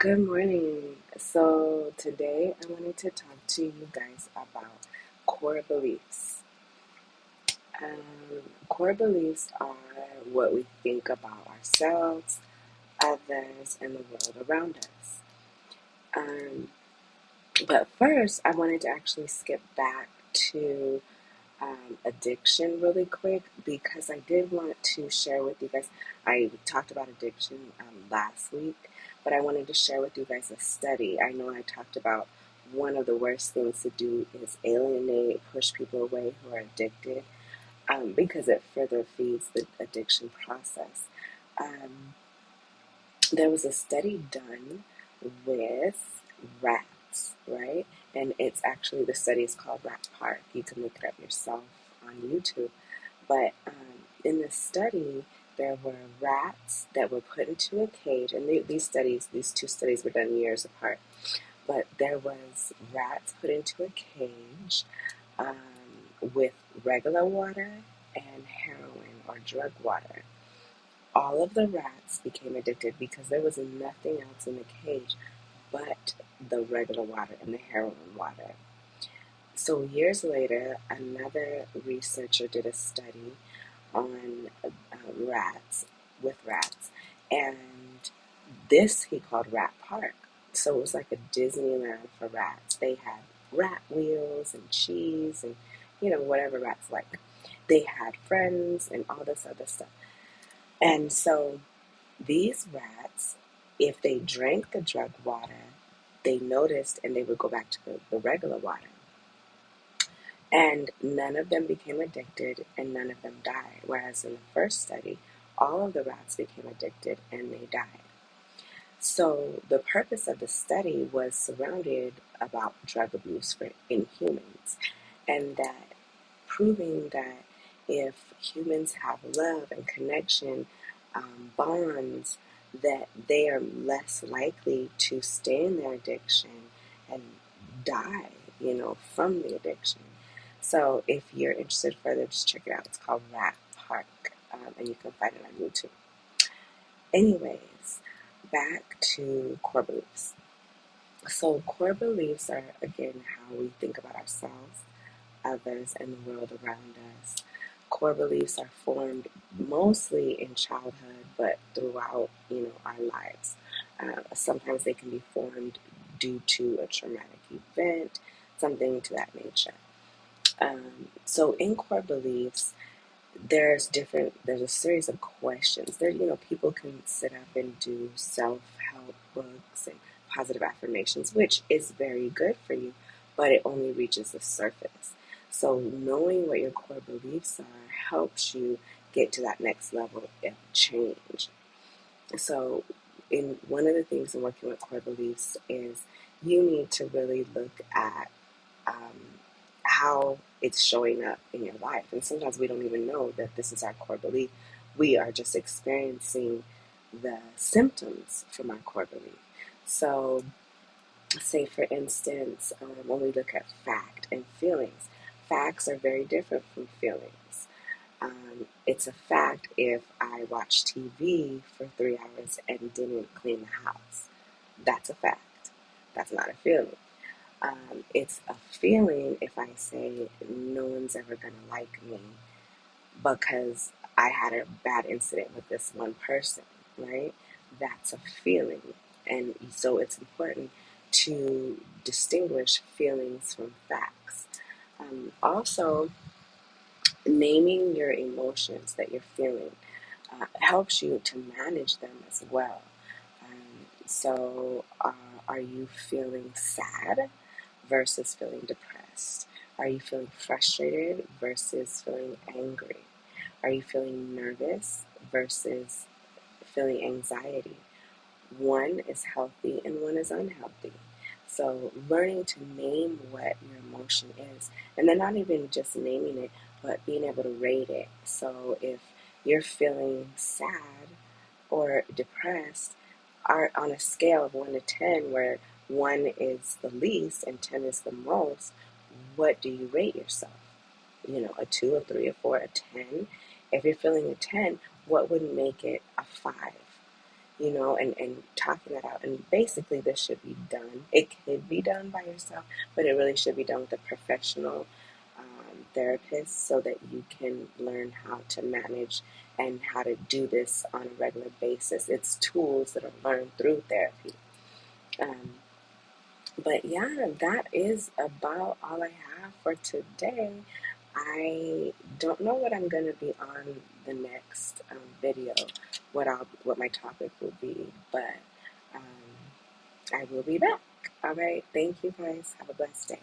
Good morning. So today I wanted to talk to you guys about core beliefs. Core beliefs are what we think about ourselves, others, and the world around us. Um, but first, I wanted to actually skip back to addiction really quick because I did want to share with you guys. I talked about addiction last week, but I wanted to share with you guys a study. I know I talked about one of the worst things to do is alienate, push people away who are addicted because it further feeds the addiction process. Um, there was a study done with rats, right? And it's actually, the study is called Rat Park. You can look it up yourself on YouTube. But in the study, there were rats that were put into a cage, and these two studies were done years apart. But there was rats put into a cage with regular water and heroin or drug water. All of the rats became addicted because there was nothing else in the cage but the regular water and the heroin water. So years later, another researcher did a study on rats, with rats, and this he called Rat Park. So it was like a Disneyland for rats. They had rat wheels and cheese and whatever rats like. They had friends and all this other stuff. And so these rats, if they drank the drug water, they noticed and they would go back to the regular water. And none of them became addicted and none of them died. Whereas in the first study, all of the rats became addicted and they died. So the purpose of the study was surrounded about drug abuse in humans, and that proving that if humans have love and connection, bonds, that they are less likely to stay in their addiction and die, from the addiction. So if you're interested further, just check it out. It's called Rat Park, and you can find it on YouTube. Anyways, back to core beliefs. So core beliefs are, again, how we think about ourselves, others, and the world around us. Core beliefs are formed mostly in childhood, but throughout, our lives. Sometimes they can be formed due to a traumatic event, something to that nature. So in core beliefs, there's a series of questions. People can sit up and do self-help books and positive affirmations, which is very good for you, but it only reaches the surface. So knowing what your core beliefs are helps you get to that next level of change. So in one of the things in working with core beliefs is you need to really look at how it's showing up in your life. And sometimes we don't even know that this is our core belief. We are just experiencing the symptoms from our core belief. So, say for instance, when we look at fact and feelings, facts are very different from feelings. It's a fact if I watch TV for 3 hours and didn't clean the house. That's a fact. That's not a feeling. It's a feeling if I say no one's ever going to like me because I had a bad incident with this one person, right? That's a feeling. And so it's important to distinguish feelings from facts. Also, naming your emotions that you're feeling helps you to manage them as well. Are you feeling sad versus feeling depressed? Are you feeling frustrated versus feeling angry? Are you feeling nervous versus feeling anxiety? One is healthy and one is unhealthy. So learning to name what your emotion is, and then not even just naming it, but being able to rate it. So if you're feeling sad or depressed, are on a scale of 1 to 10, where 1 is the least and 10 is the most, what do you rate yourself? A 2, a 3, a 4, a 10. If you're feeling a 10, what would make it a 5? and talking that out. And basically, this should be done. It could be done by yourself, but it really should be done with a professional therapist so that you can learn how to manage and how to do this on a regular basis. It's tools that are learned through therapy. Um, but yeah, that is about all I have for today. I don't know what I'm going to be on the next video, what my topic will be, but um, I will be back. All right. Thank you guys. Have a blessed day.